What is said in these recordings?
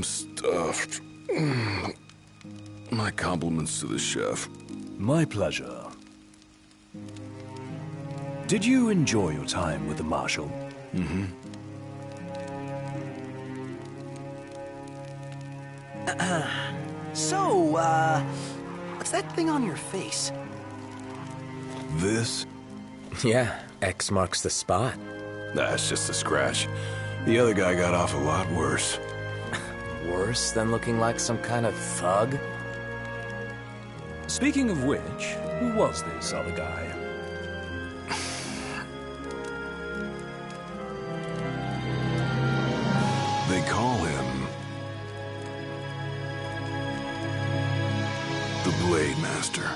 I'm stuffed. My compliments to the chef. My pleasure. Did you enjoy your time with the Marshal? Mm-hmm. So, what's that thing on your face? This? Yeah, X marks the spot. That's just a scratch. The other guy got off a lot worse. Worse than looking like some kind of thug? Speaking of which, who was this other guy? They call him the Blade Master.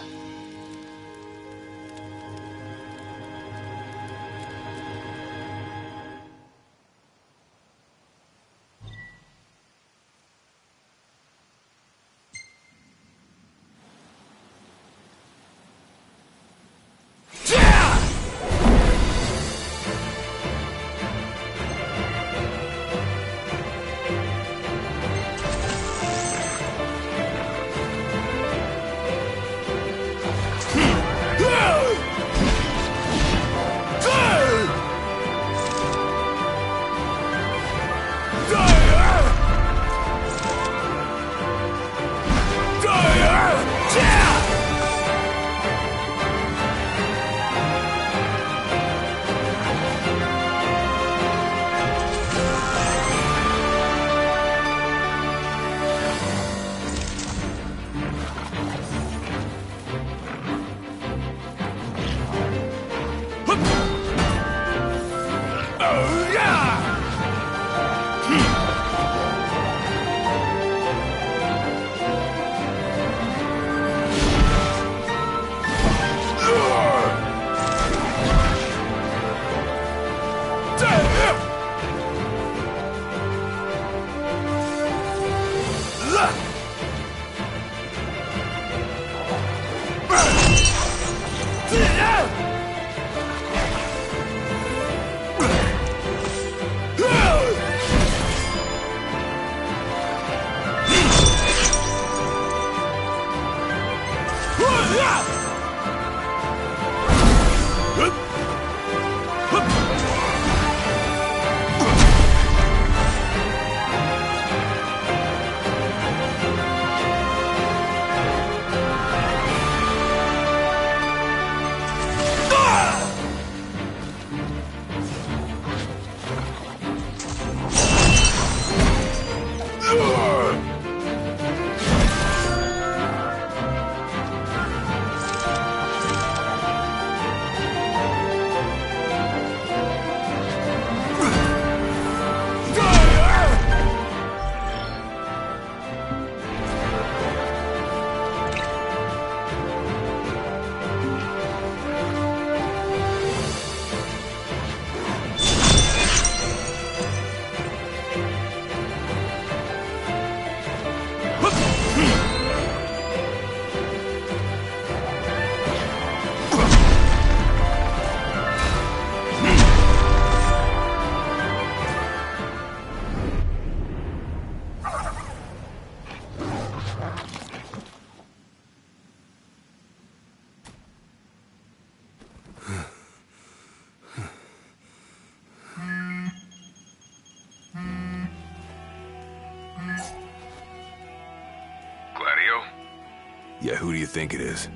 Yeah, who do you think it is?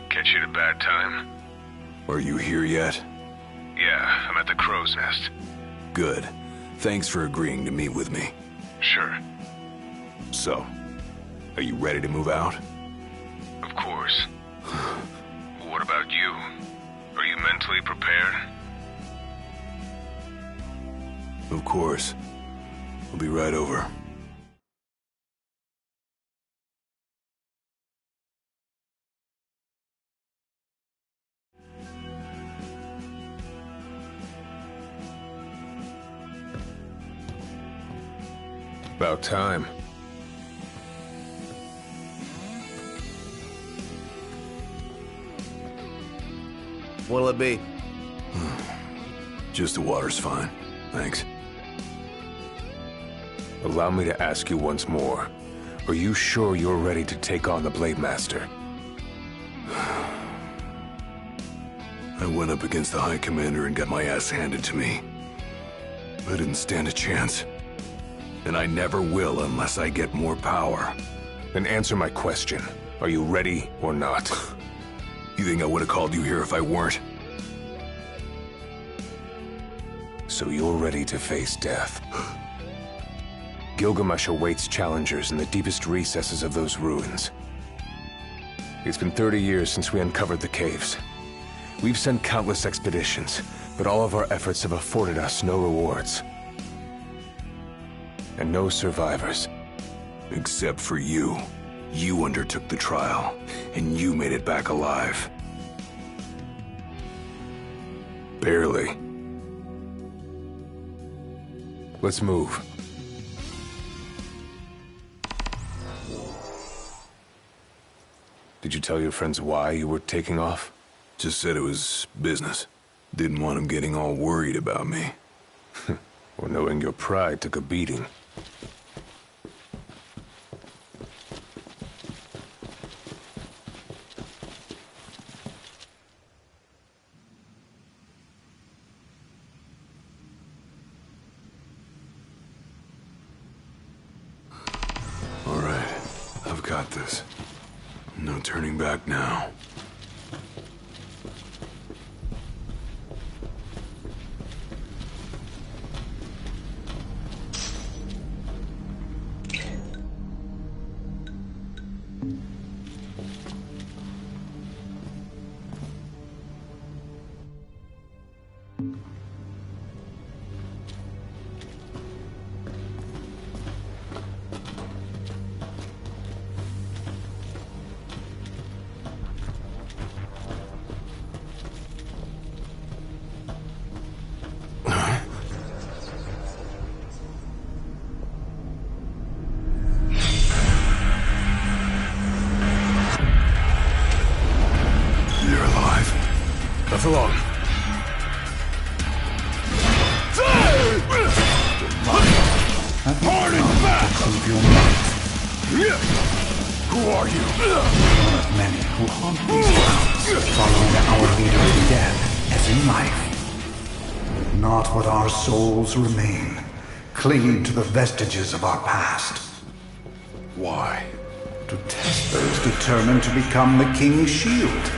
Catch you at a bad time? Are you here yet? Yeah, I'm at the Crow's Nest. Good. Thanks for agreeing to meet with me. Sure. So, are you ready to move out? Of course. What about you? Are you mentally prepared? Of course. I'll be right over. About time. What'll it be? Just the water's fine. Thanks. Allow me to ask you once more. Are you sure you're ready to take on the Blade Master? I went up against the High Commander and got my ass handed to me. I didn't stand a chance. And I never will unless I get more power. Then answer my question. Are you ready or not? You think I would have called you here if I weren't? So you're ready to face death. Gilgamesh awaits challengers in the deepest recesses of those ruins. It's been 30 years since we uncovered the caves. We've sent countless expeditions, but all of our efforts have afforded us no rewards. And no survivors. Except for you. You undertook the trial, and you made it back alive. Barely. Let's move. Did you tell your friends why you were taking off? Just said it was business. Didn't want them getting all worried about me. Or knowing your pride took a beating. All right, I've got this. No turning back now. Enough alone. Harden back! Prove your might. Who are you? One of many who haunt these grounds, following our leader in death as in life. Not but our souls remain, clinging to the vestiges of our past. Why? To test those determined to become the King's shield,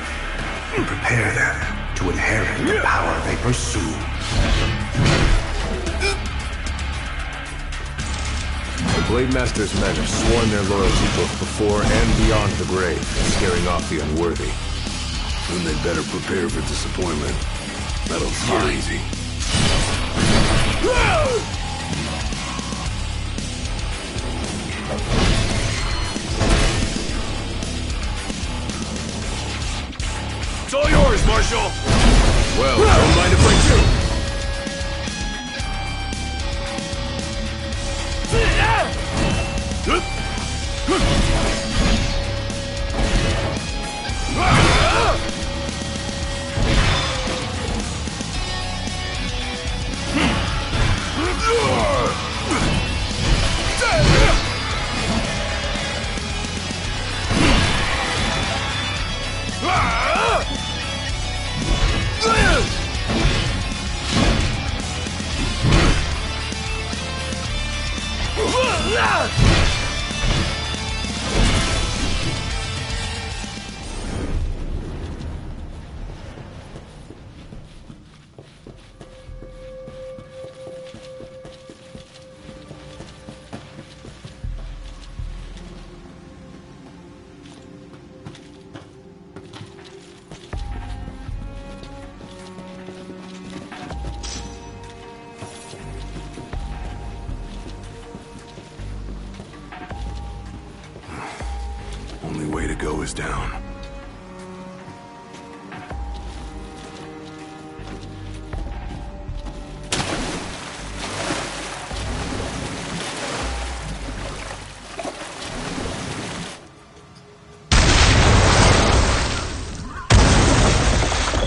and prepare them to inherit the power they pursue. The Blade Master's men have sworn their loyalty both before and beyond the grave, scaring off the unworthy. Then they'd better prepare for disappointment. That'll scare easy. It's all yours, Marshal! Well, don't mind if I do! Only way to go is down.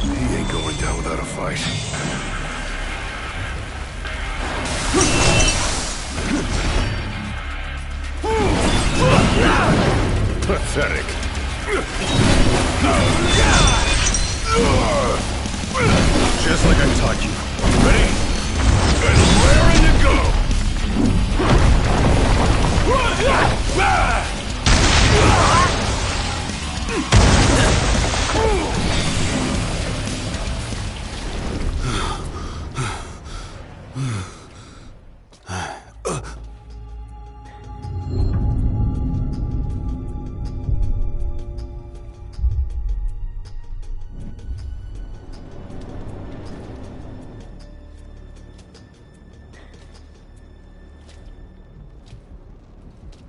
He ain't going down without a fight. Pathetic. Just like I taught you. Ready? And raring to go!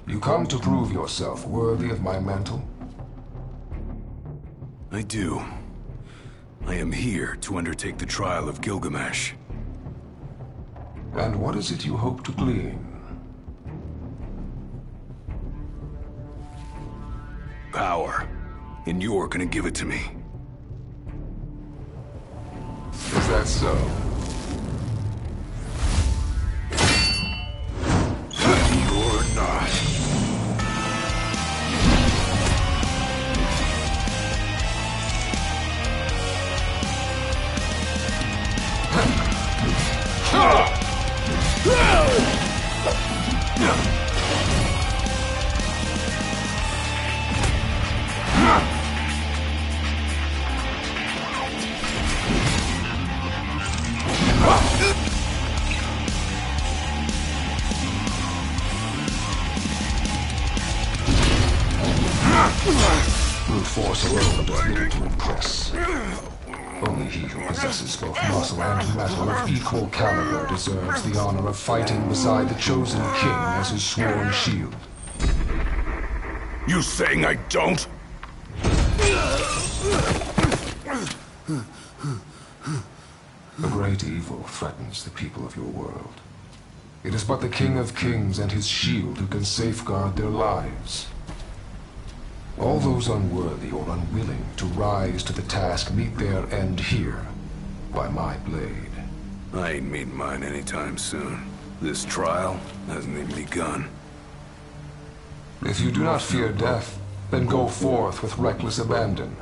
You come to prove yourself worthy of my mantle? I do. I am here to undertake the trial of Gilgamesh. And what is it you hope to glean? Power. And you're gonna give it to me. Is that so? You're not. Brute force alone does little to impress. Only he who possesses both muscle and metal of equal caliber deserves the honor of fighting beside the chosen king as his sworn shield. You saying I don't? A great evil threatens the people of your world. It is but the King of Kings and his shield who can safeguard their lives. All those unworthy or unwilling to rise to the task meet their end here, by my blade. I ain't meeting mine anytime soon. This trial hasn't even begun. If you do not fear death, then go forth with reckless abandon,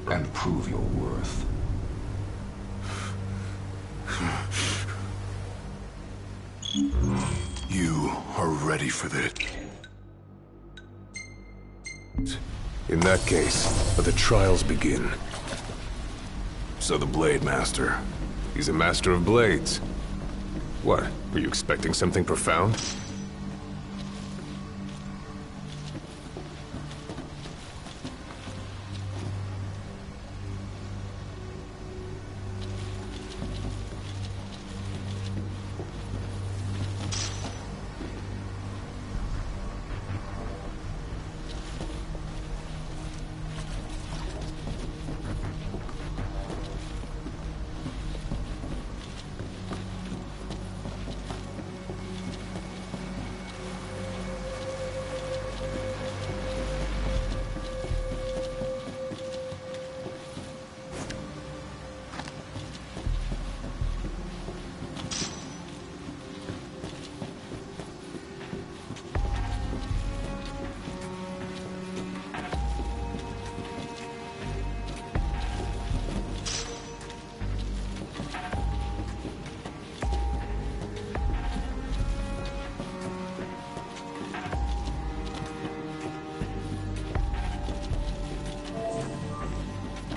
and prove your worth. You are ready for this. In that case, let the trials begin. So the Blade Master. He's a master of blades. What, were you expecting something profound?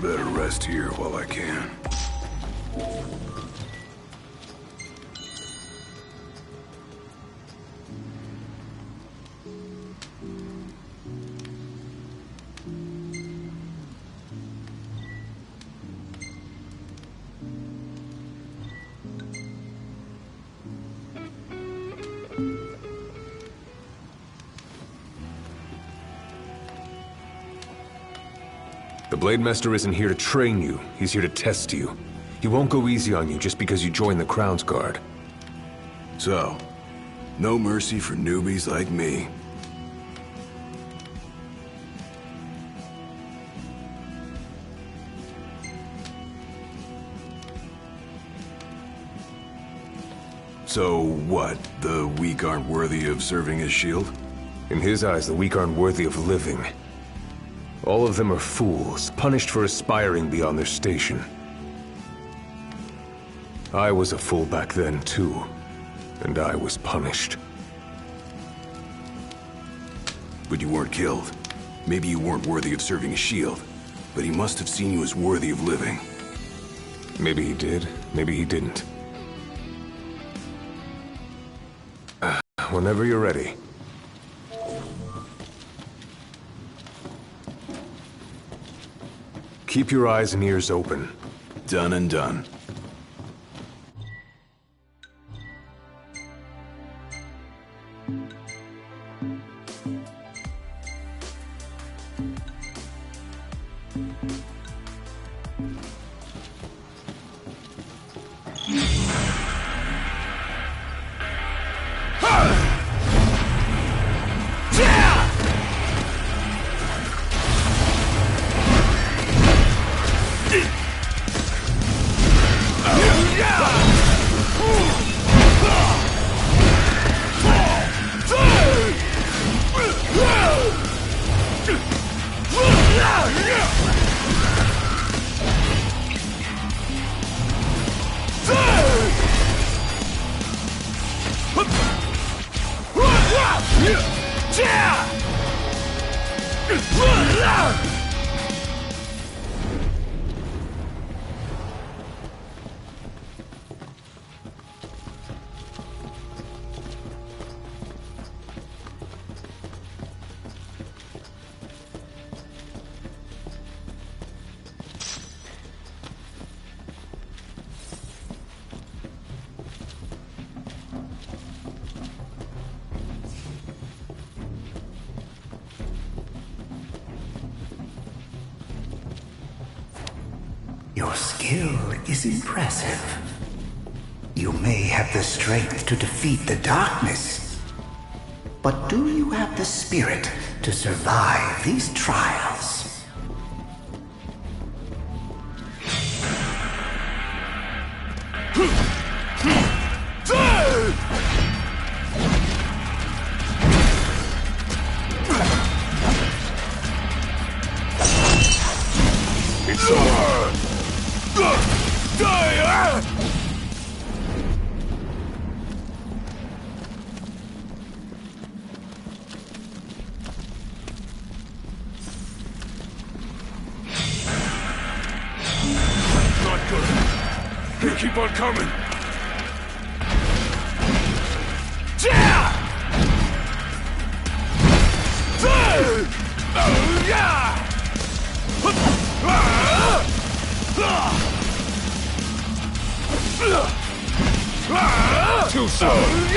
Better rest here while I can. The Blade Master isn't here to train you, he's here to test you. He won't go easy on you just because you joined the Crown's Guard. So, no mercy for newbies like me. So what? The weak aren't worthy of serving as shield? In his eyes, the weak aren't worthy of living. All of them are fools, punished for aspiring beyond their station. I was a fool back then, too, and I was punished. But you weren't killed. Maybe you weren't worthy of serving a shield, but he must have seen you as worthy of living. Maybe he did, maybe he didn't. Whenever you're ready. Keep your eyes and ears open. Done and done. Your skill is impressive. You may have the strength to defeat the darkness, but do you have the spirit to survive these trials? It's over! Not good. They keep on coming. Too soon!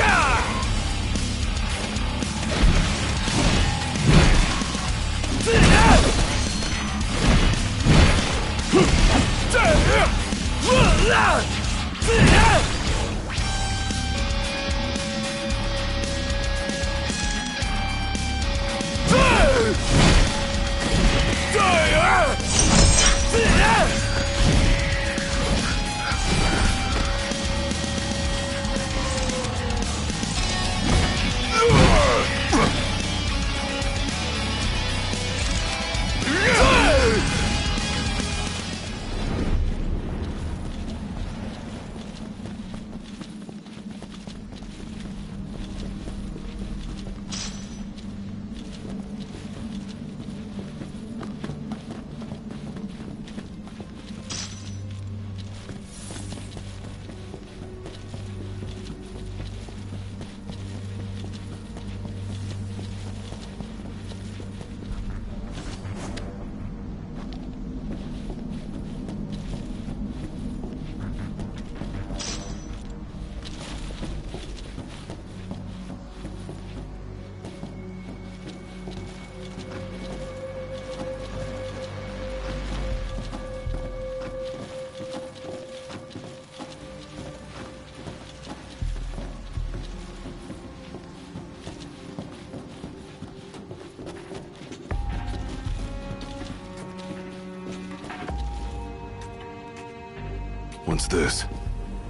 What's this?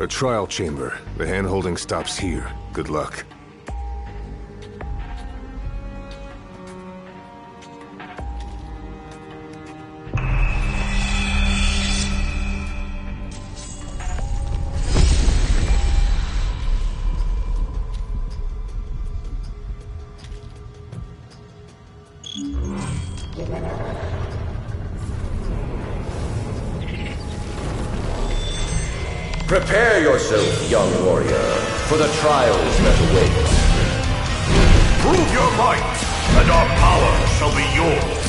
A trial chamber. The hand-holding stops here. Good luck. Prepare yourself, young warrior, for the trials that await. Prove your might, and our power shall be yours.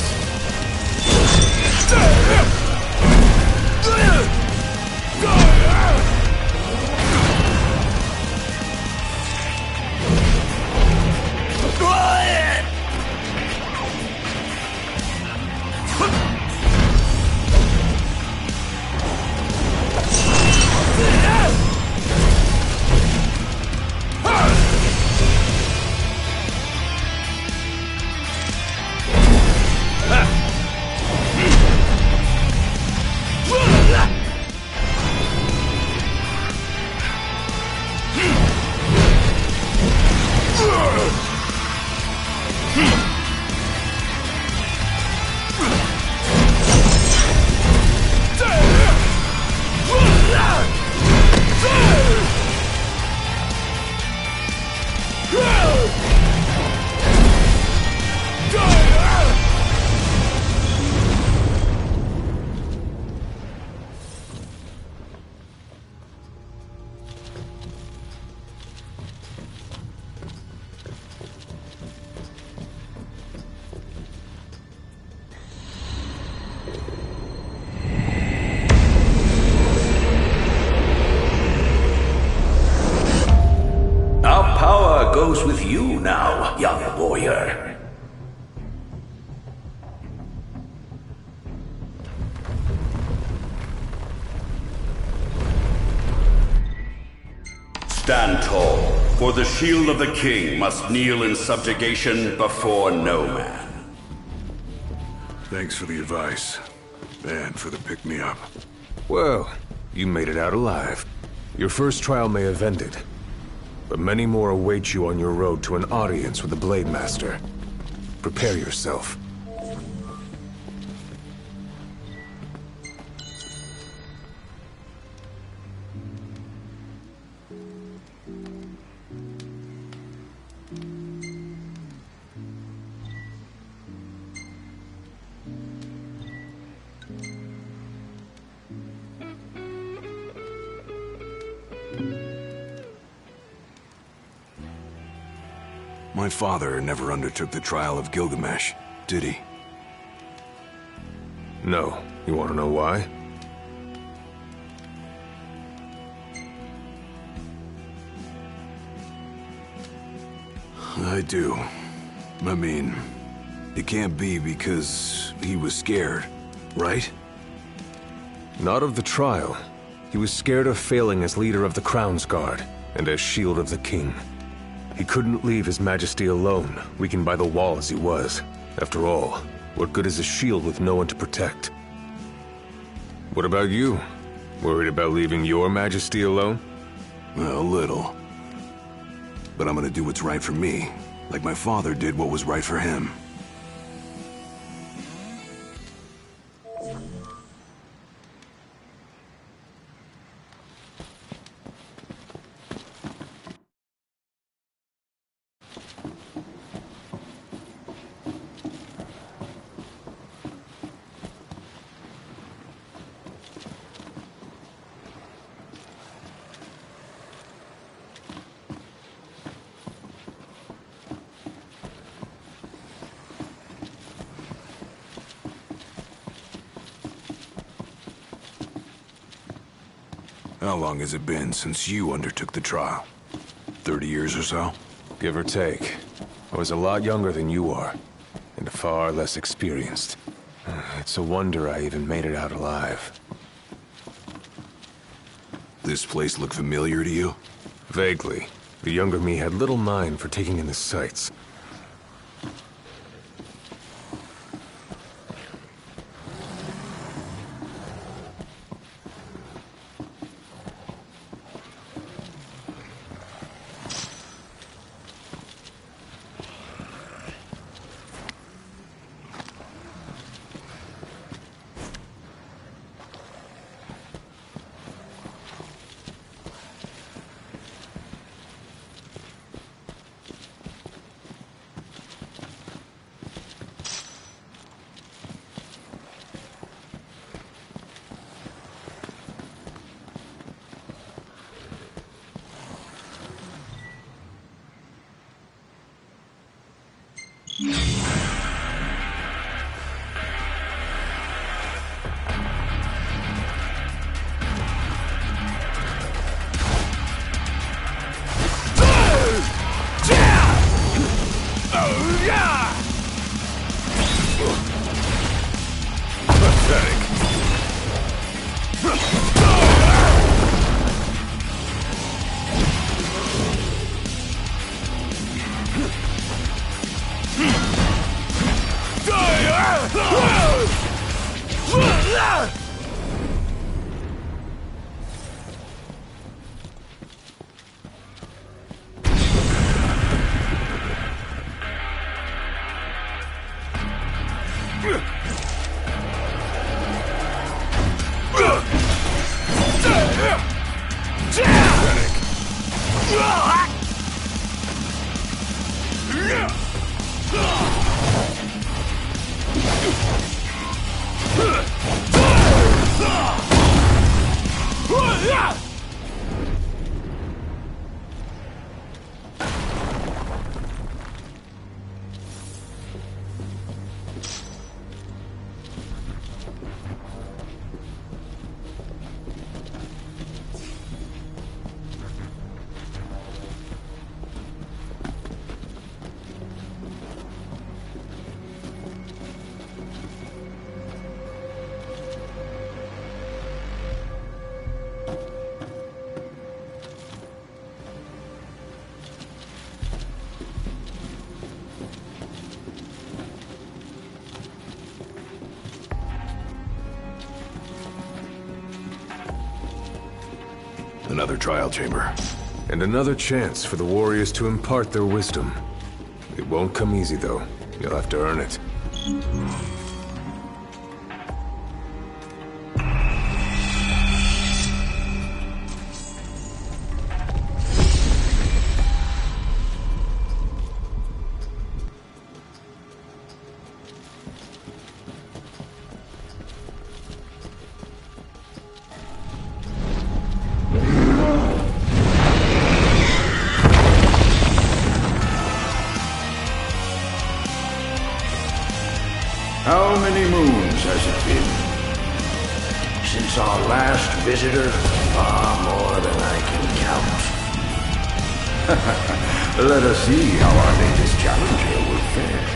Goes with you now, young warrior. Stand tall, for the shield of the king must kneel in subjugation before no man. Thanks for the advice, and for the pick-me-up. Well, you made it out alive. Your first trial may have ended, but many more await you on your road to an audience with the Blade Master. Prepare yourself. My father never undertook the trial of Gilgamesh, did he? No. You want to know why? I do. I mean, it can't be because he was scared, right? Not of the trial. He was scared of failing as leader of the Crown's Guard, and as Shield of the King. He couldn't leave His Majesty alone, weakened by the wall as he was. After all, what good is a shield with no one to protect? What about you? Worried about leaving your Majesty alone? A little. But I'm gonna do what's right for me, like my father did what was right for him. How long has it been since you undertook the trial? 30 years or so? Give or take. I was a lot younger than you are, and far less experienced. It's a wonder I even made it out alive. This place look familiar to you? Vaguely. The younger me had little mind for taking in the sights. Another trial chamber. And another chance for the warriors to impart their wisdom. It won't come easy, though. You'll have to earn it. How many moons has it been? Since our last visitor? Far more than I can count. Let us see how our latest challenger will fare.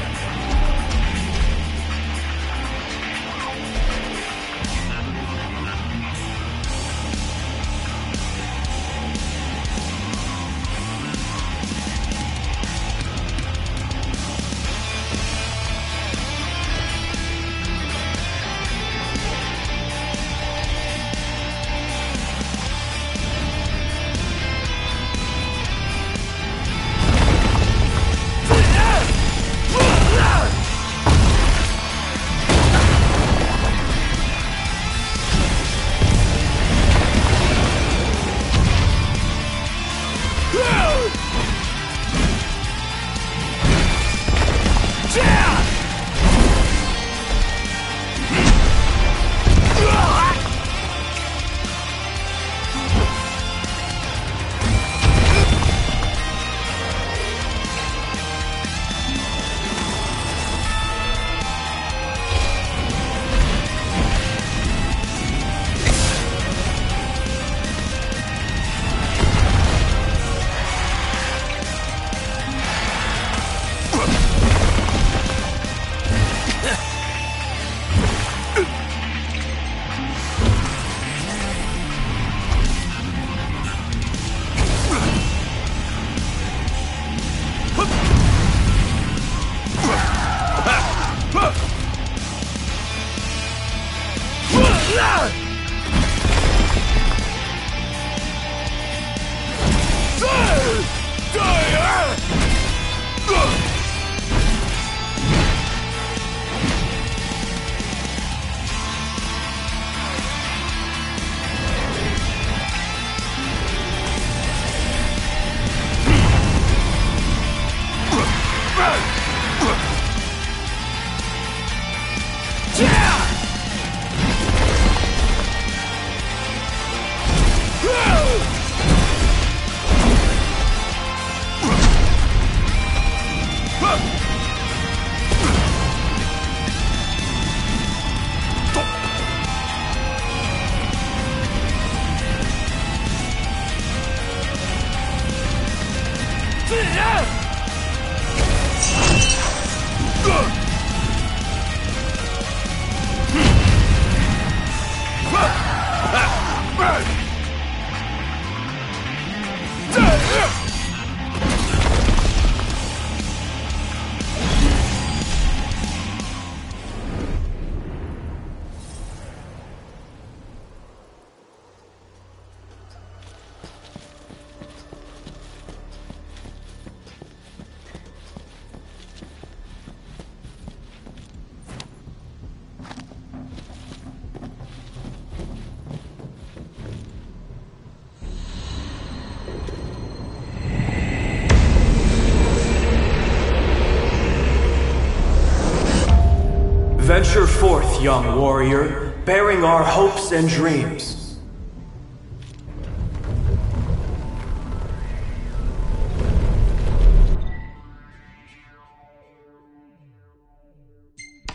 Venture forth, young warrior, bearing our hopes and dreams.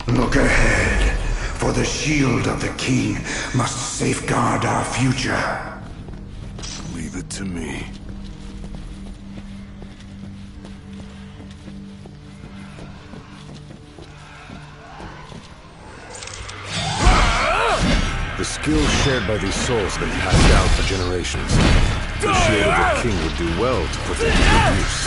Look ahead, for the shield of the king must safeguard our future. Leave it to me. The skill shared by these souls has been passed down for generations. The shield of the king would do well to put them to use.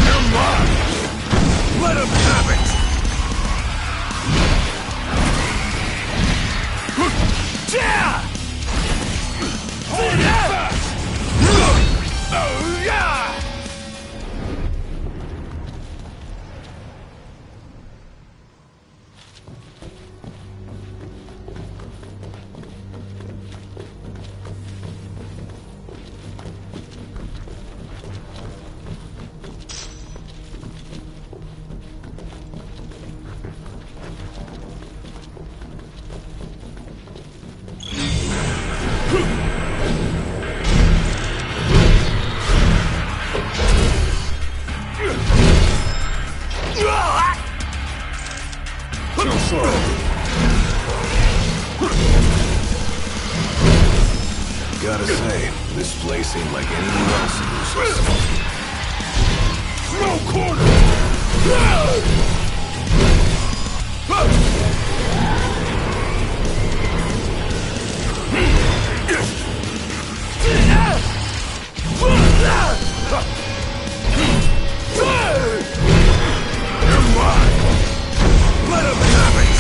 You're mine! Let him have it! Yeah! Oh, yeah! Gotta say, this place ain't like anyone else in this. No corner! You're mine! Let him have it!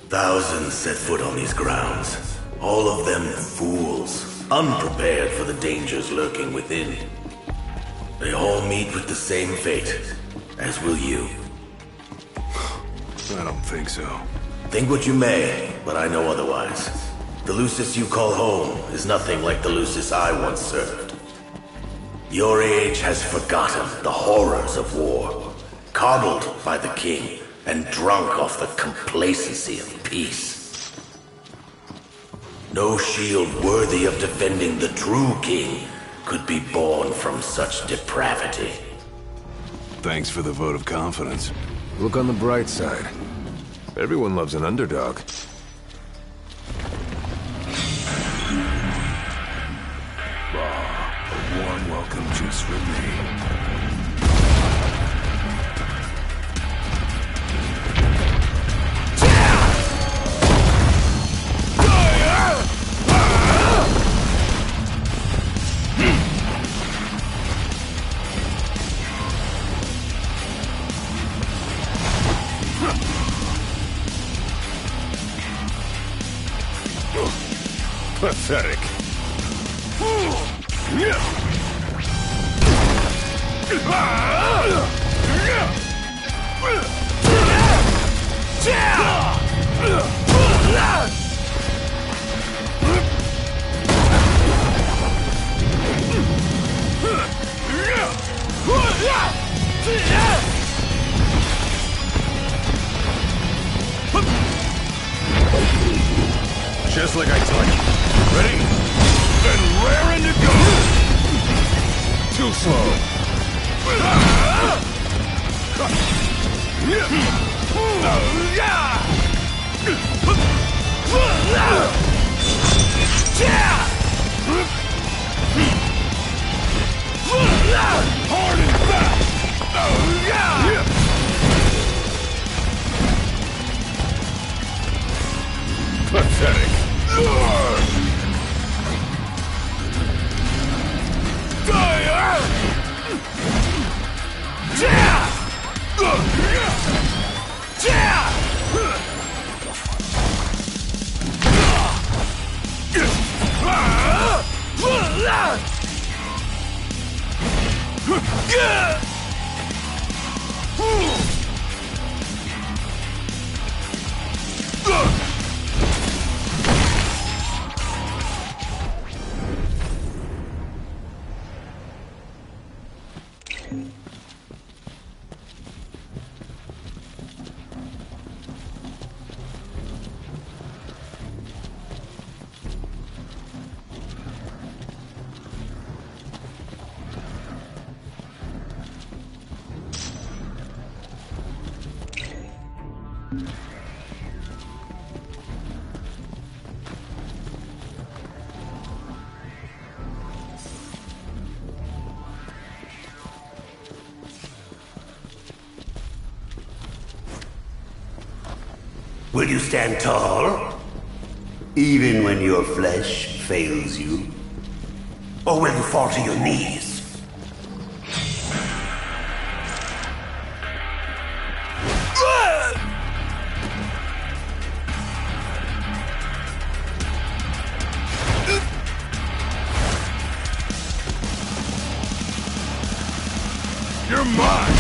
Thousands set foot on these grounds. All of them fools, unprepared for the dangers lurking within. They all meet with the same fate, as will you. I don't think so. Think what you may, but I know otherwise. The Lucis you call home is nothing like the Lucis I once served. Your age has forgotten the horrors of war, coddled by the king, and drunk off the complacency of peace. No shield worthy of defending the true king could be born from such depravity. Thanks for the vote of confidence. Look on the bright side. Everyone loves an underdog. A warm welcome just for me. Pathetic. Just like I taught you. Ready? And raring to go! Too slow. Will you stand tall? Even when your flesh fails you? Or will you fall to your knees? You're mine!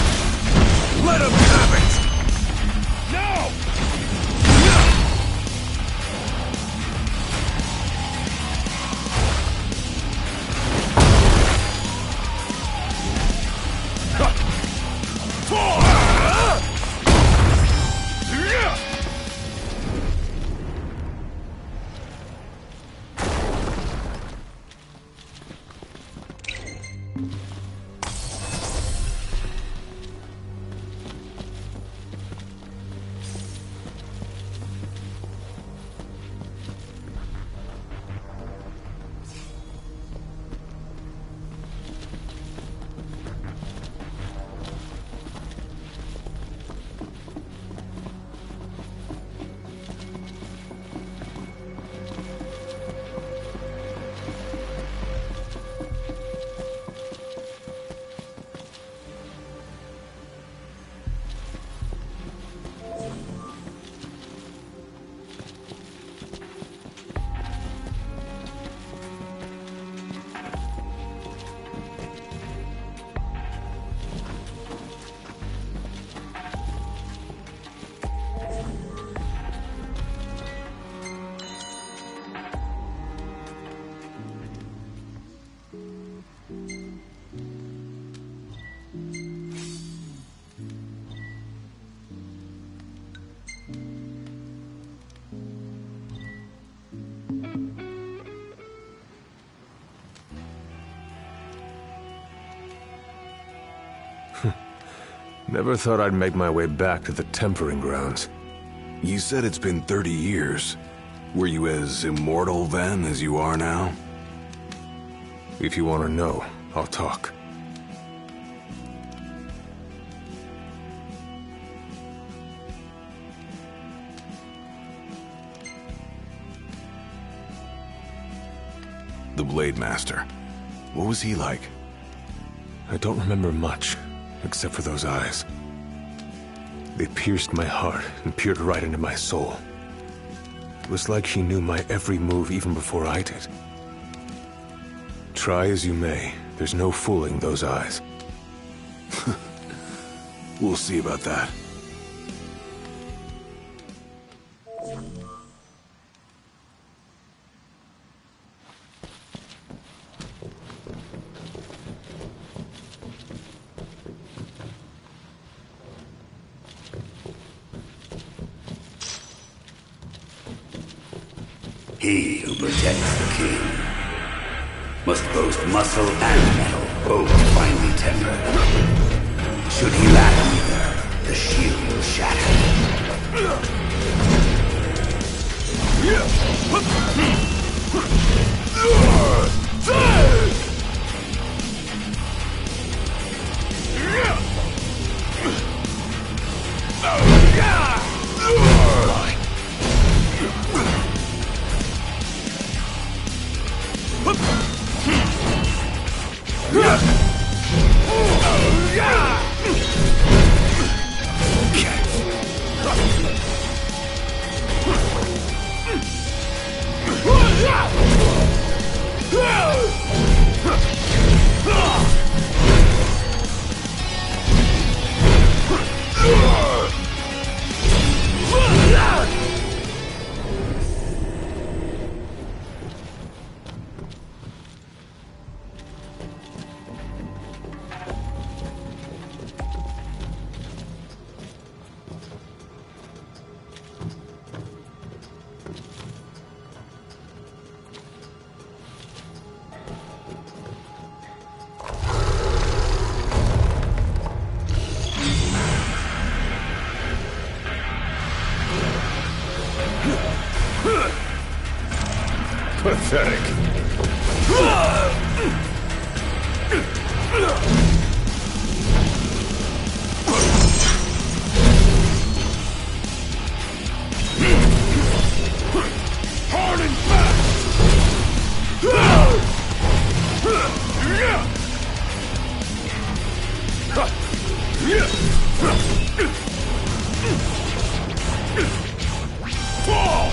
Let him have it! No! Never thought I'd make my way back to the tempering grounds. You said it's been 30 years. Were you as immortal then as you are now? If you want to know, I'll talk. The Blade Master. What was he like? I don't remember much, except for those eyes. They pierced my heart and peered right into my soul. It was like she knew my every move even before I did. Try as you may, there's no fooling those eyes. We'll see about that. He who protects the king must boast muscle and metal, both finely tempered. Should he lack either, the shield will shatter. Pathetic. Hard and fast! Fall!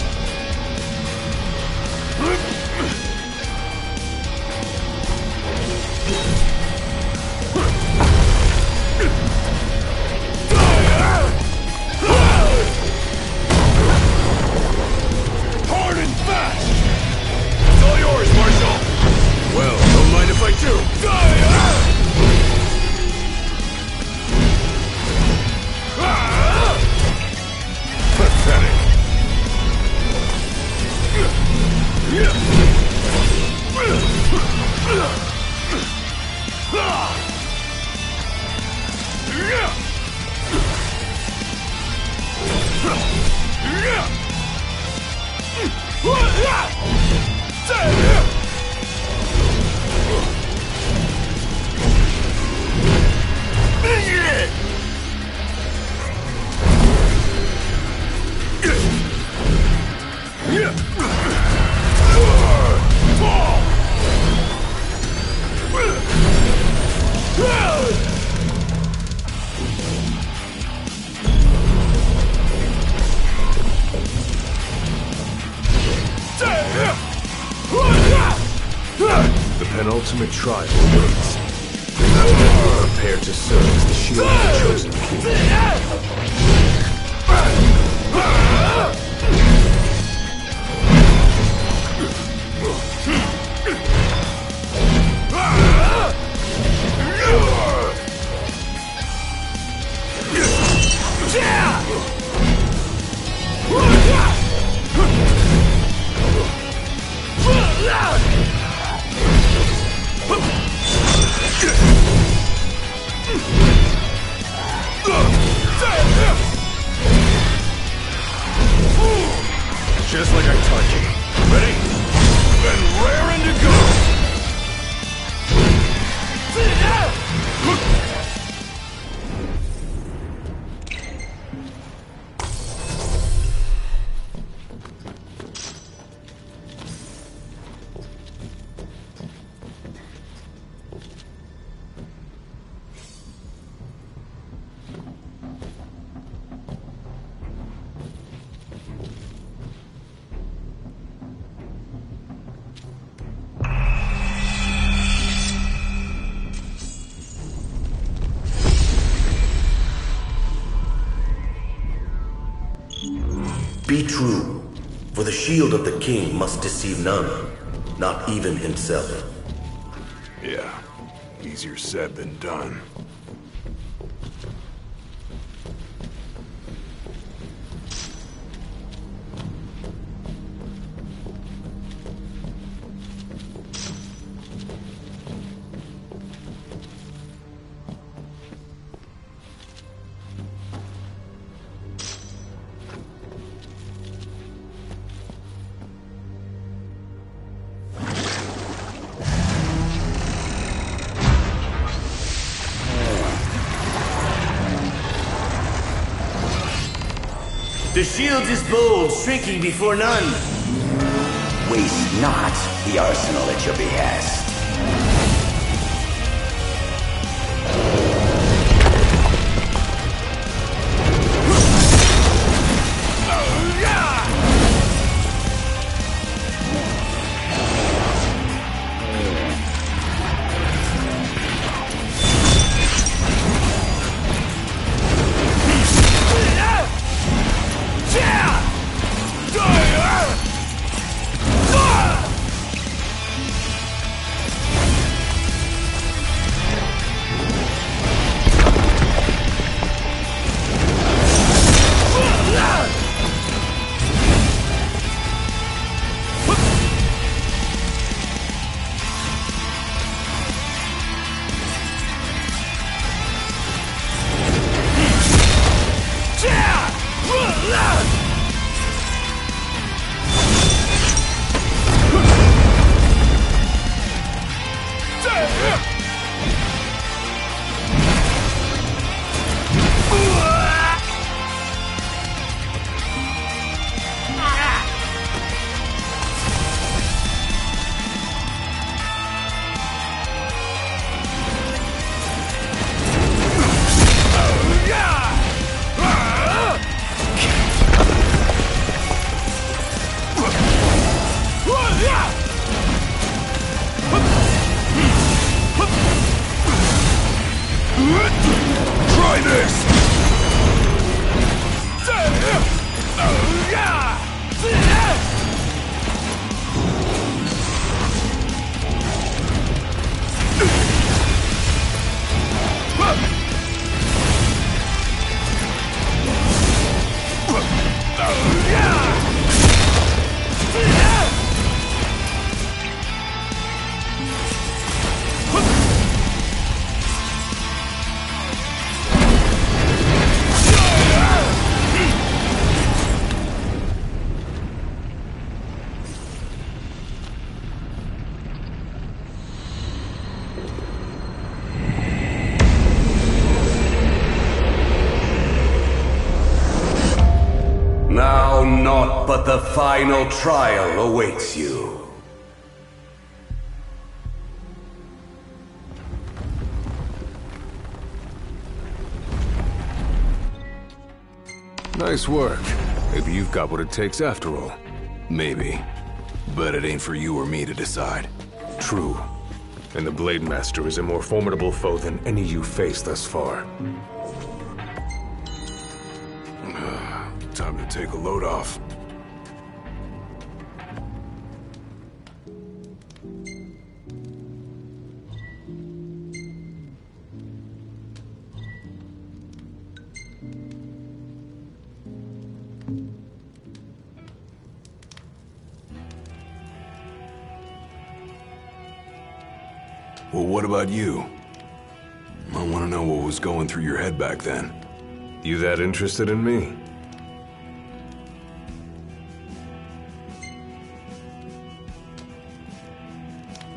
Hard and fast! It's all yours, Marshal! Well, don't mind if I do! Pathetic. The penultimate trial awaits. Prepare to serve as the shield of the chosen king. Just like I taught you. Ready? And raring to go! Be true, for the shield of the king must deceive none, not even himself. Yeah, easier said than done. The shield is bold, shrinking before none. Waste not the arsenal at your behest. this! Now naught but the final trial awaits you. Nice work. Maybe you've got what it takes after all. Maybe. But it ain't for you or me to decide. True. And the Blade Master is a more formidable foe than any you faced thus far. Time to take a load off. Well, what about you? I want to know what was going through your head back then. You that interested in me?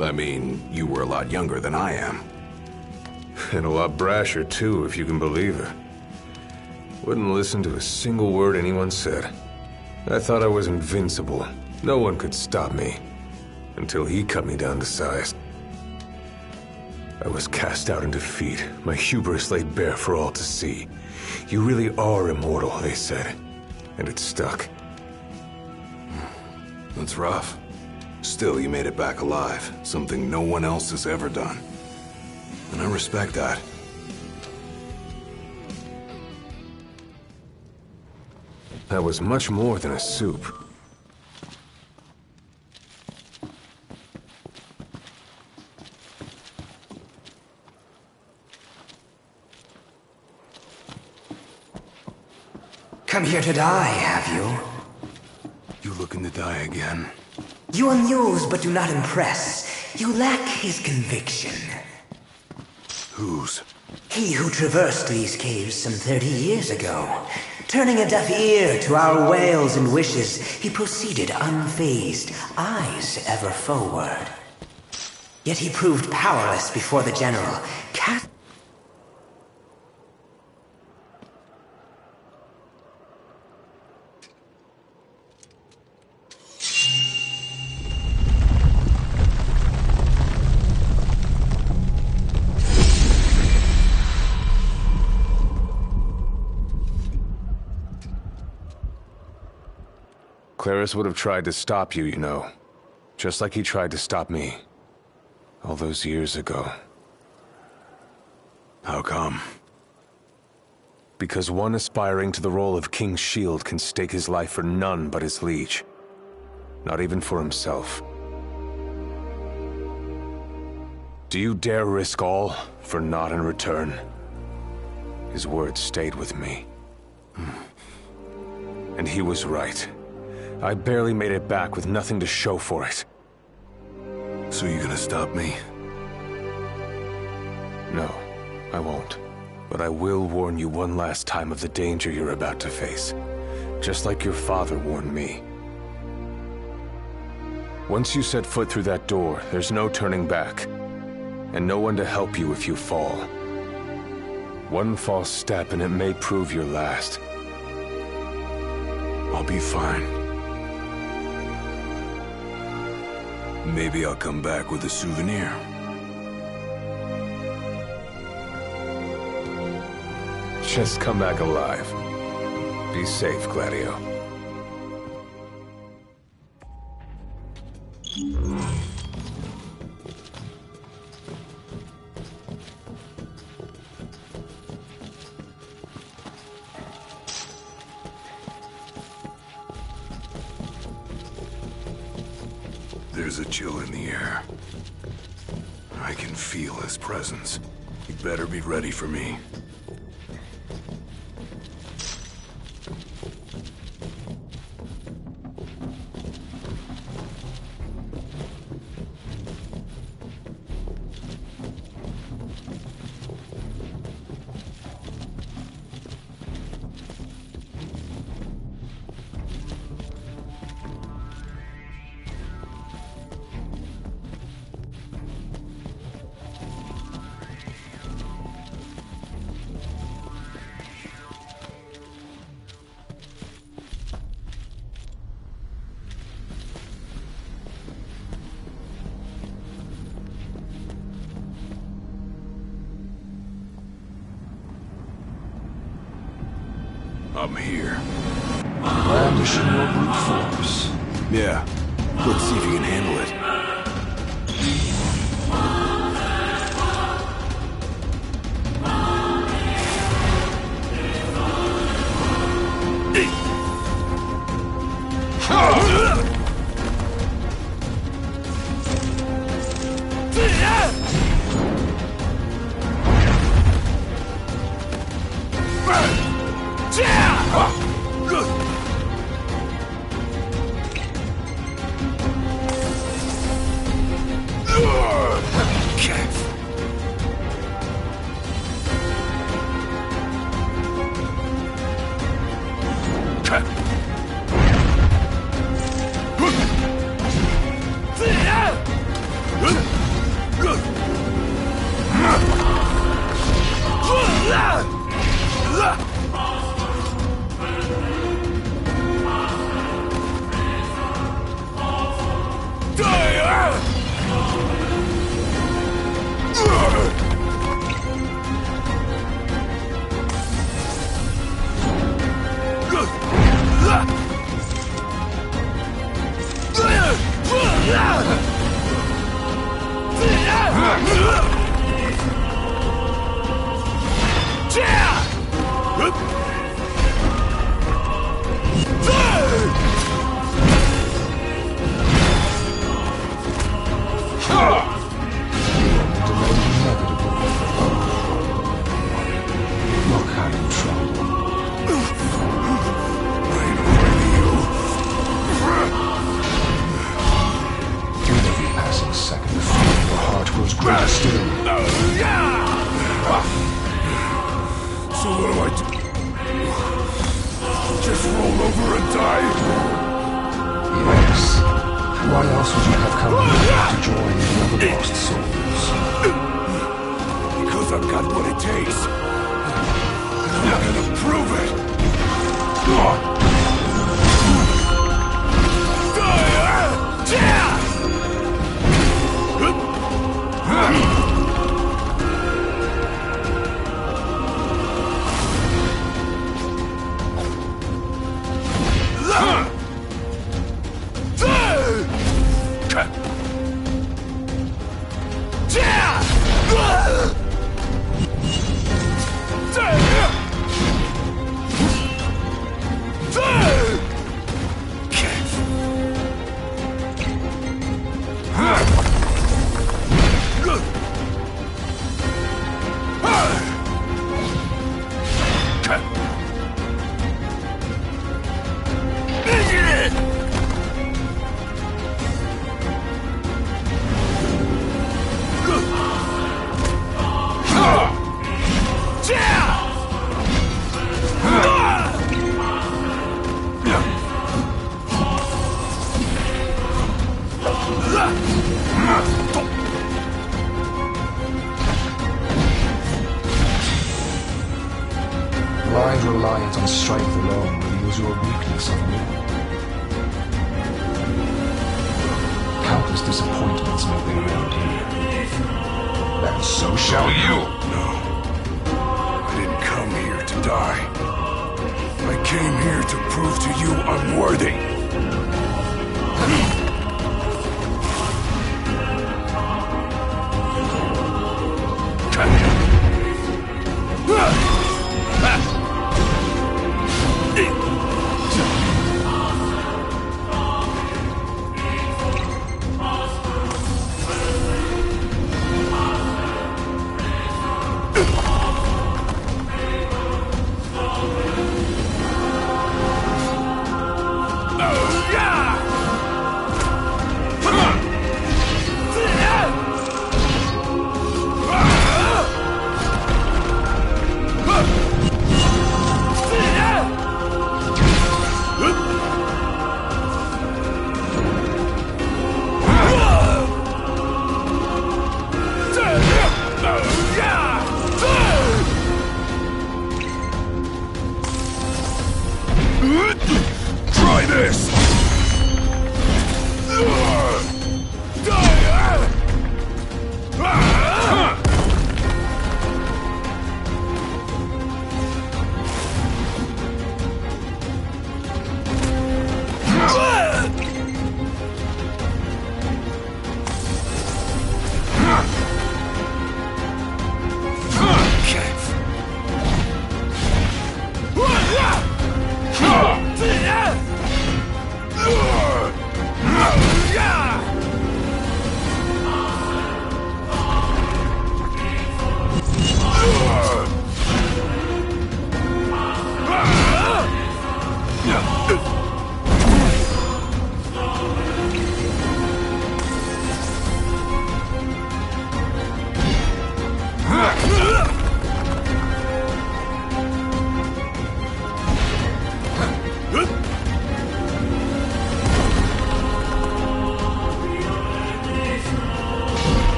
I mean, you were a lot younger than I am. And a lot brasher, too, if you can believe it. Wouldn't listen to a single word anyone said. I thought I was invincible. No one could stop me. Until he cut me down to size. I was cast out in defeat, my hubris laid bare for all to see. You really are immortal, they said. And it stuck. That's rough. Still, you made it back alive, something no one else has ever done. And I respect that. That was much more than a soup. Come here to die, have you? You looking to die again? You amuse but do not impress. You lack his conviction. Whose? He who traversed these caves some 30 years ago. Turning a deaf ear to our wails and wishes, he proceeded unfazed, eyes ever forward. Yet he proved powerless before the general. Claris would have tried to stop you, you know. Just like he tried to stop me. All those years ago. How come? Because one aspiring to the role of King's Shield can stake his life for none but his liege. Not even for himself. Do you dare risk all for naught in return? His words stayed with me. And he was right. I barely made it back with nothing to show for it. So you gonna stop me? No, I won't. But I will warn you one last time of the danger you're about to face. Just like your father warned me. Once you set foot through that door, there's no turning back. And no one to help you if you fall. One false step and it may prove your last. I'll be fine. Maybe I'll come back with a souvenir. Just come back alive. Be safe, Gladio. There's a chill in the air. I can feel his presence. You better be ready for me. I'm here. Brandishing your brute force. Yeah. Let's see if you can handle it. So what do I do? Just roll over and die? Yes. Why else would you have come here to join the other lost souls? Because I've got what it takes. I'm gonna prove it. Blind reliance on strength alone reveals your weakness of will. Countless disappointments may be around here. And so shall you! No. I didn't come here to die. I came here to prove to you I'm worthy.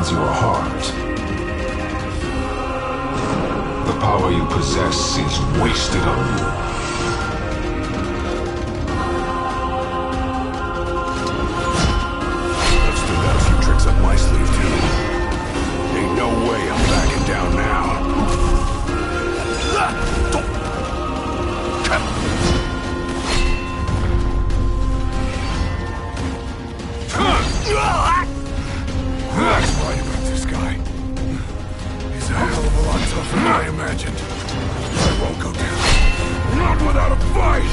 demands your heart. The power you possess is wasted on you. I've still got a few tricks up my sleeve, too. Ain't no way I'm backing down now. That's right about this guy. He's a hell of a lot tougher than I imagined. I won't go down. Not without a fight!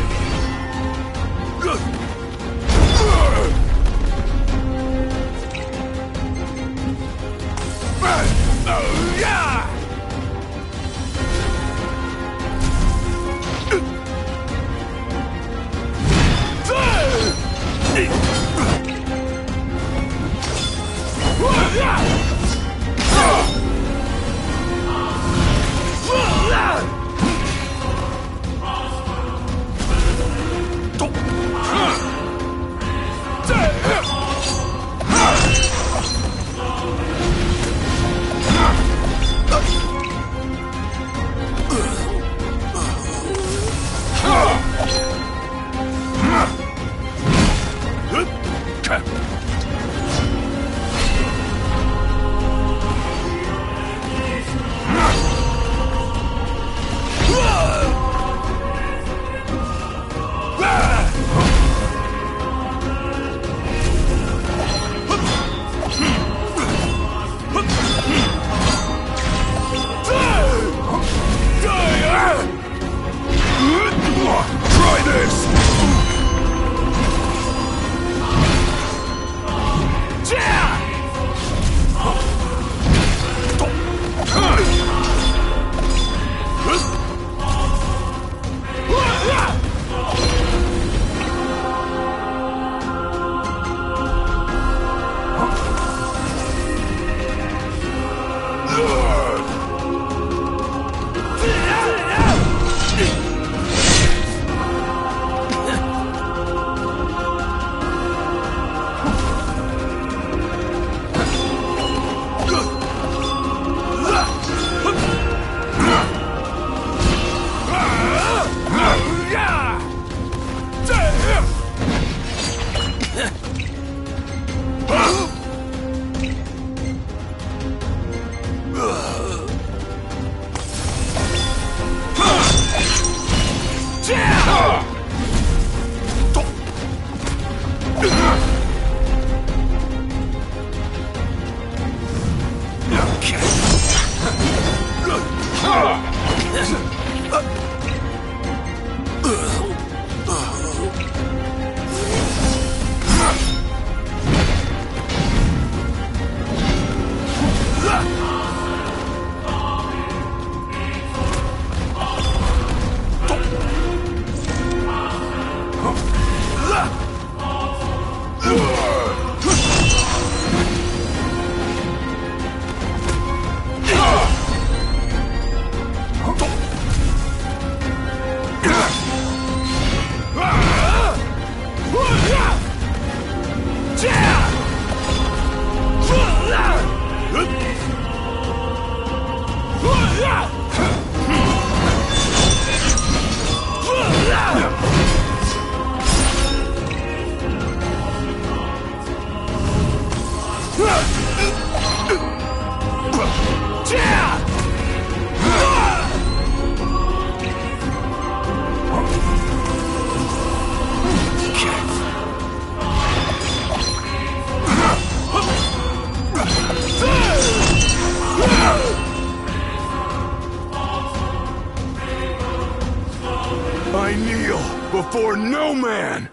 I kneel before no man!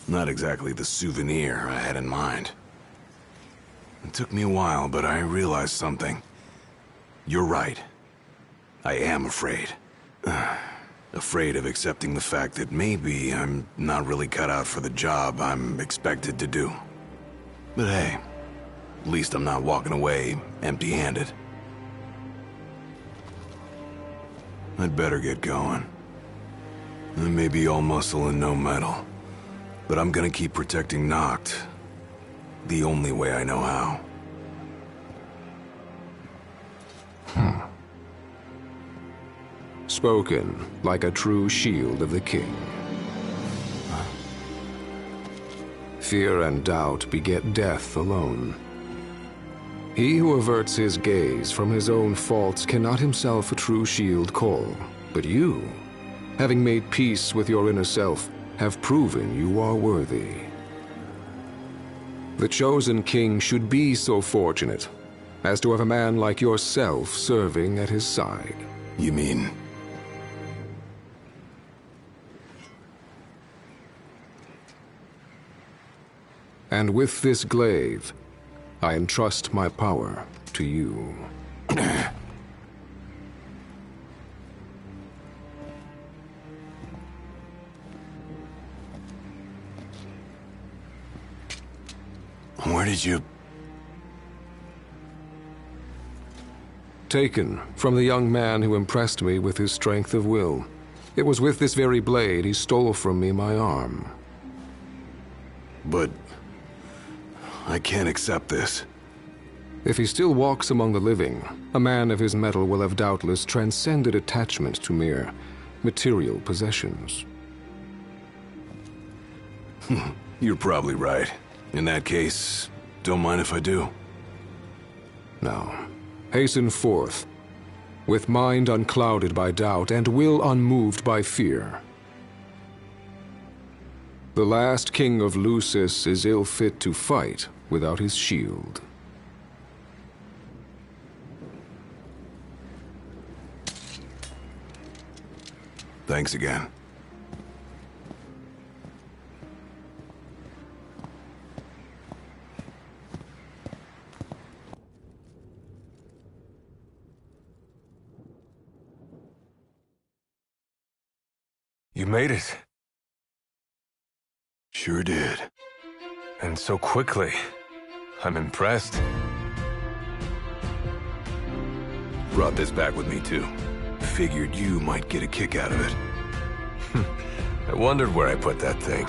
Not exactly the souvenir I had in mind. It took me a while, but I realized something. You're right. I am afraid. Afraid of accepting the fact that maybe I'm not really cut out for the job I'm expected to do. But hey, at least I'm not walking away empty-handed. I'd better get going. I may be all muscle and no metal, but I'm gonna keep protecting Noct the only way I know how. Spoken like a true shield of the king. Fear and doubt beget death alone. He who averts his gaze from his own faults cannot himself a true shield call. But you, having made peace with your inner self, have proven you are worthy. The chosen king should be so fortunate as to have a man like yourself serving at his side. You mean? And with this glaive, I entrust my power to you. Where did you... Taken from the young man who impressed me with his strength of will. It was with this very blade he stole from me my arm. But... I can't accept this. If he still walks among the living, a man of his mettle will have doubtless transcended attachment to mere material possessions. You're probably right. In that case, don't mind if I do. Now, hasten forth, with mind unclouded by doubt and will unmoved by fear. The last king of Lucis is ill fit to fight without his shield. Thanks again. You made it. Sure did. And so quickly. I'm impressed. Brought this back with me too. Figured you might get a kick out of it. I wondered where I put that thing.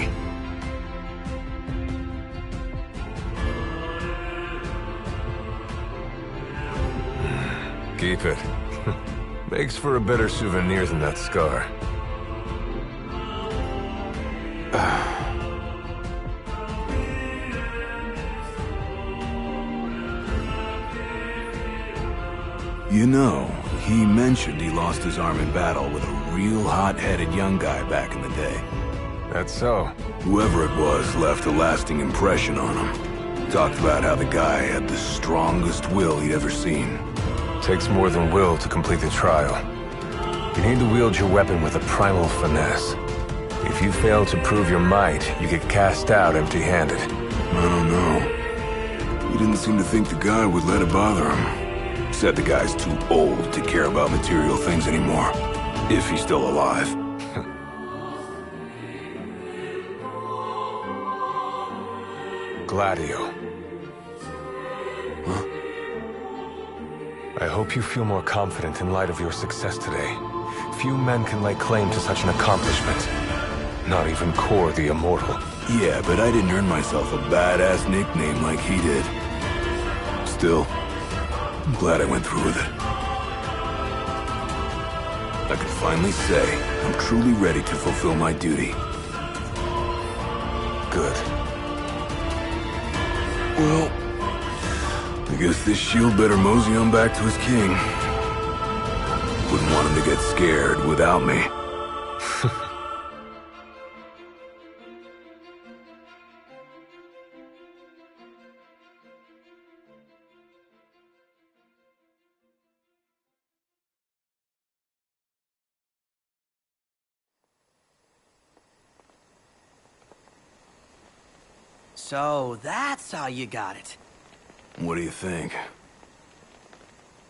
Keep it. Makes for a better souvenir than that scar. You know, he mentioned he lost his arm in battle with a real hot-headed young guy back in the day. That's so. Whoever it was left a lasting impression on him. Talked about how the guy had the strongest will he'd ever seen. Takes more than will to complete the trial. You need to wield your weapon with a primal finesse. If you fail to prove your might, you get cast out empty-handed. I don't know. He didn't seem to think the guy would let it bother him. Said the guy's too old to care about material things anymore. If he's still alive. Gladio. Huh? I hope you feel more confident in light of your success today. Few men can lay claim to such an accomplishment. Not even Kor the Immortal. Yeah, but I didn't earn myself a badass nickname like he did. Still, I'm glad I went through with it. I can finally say I'm truly ready to fulfill my duty. Good. Well, I guess this shield better mosey on back to his king. Wouldn't want him to get scared without me. So, that's how you got it. What do you think?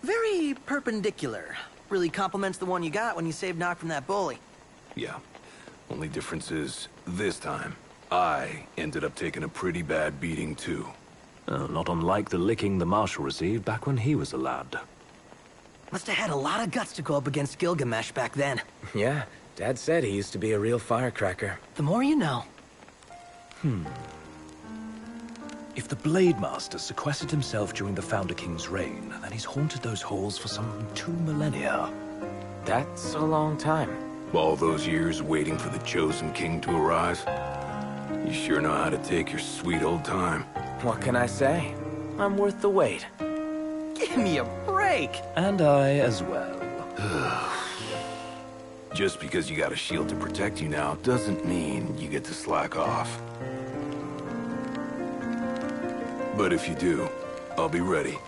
Very perpendicular. Really complements the one you got when you saved Noct from that bully. Yeah. Only difference is, this time, I ended up taking a pretty bad beating too. Not unlike the licking the Marshal received back when he was a lad. Must have had a lot of guts to go up against Gilgamesh back then. Yeah, Dad said he used to be a real firecracker. The more you know. If the Blade Master sequestered himself during the Founder King's reign, then he's haunted those halls for some 2 millennia. That's a long time. All those years waiting for the Chosen King to arise? You sure know how to take your sweet old time. What can I say? I'm worth the wait. Give me a break! And I as well. Just because you got a shield to protect you now doesn't mean you get to slack off. But if you do, I'll be ready.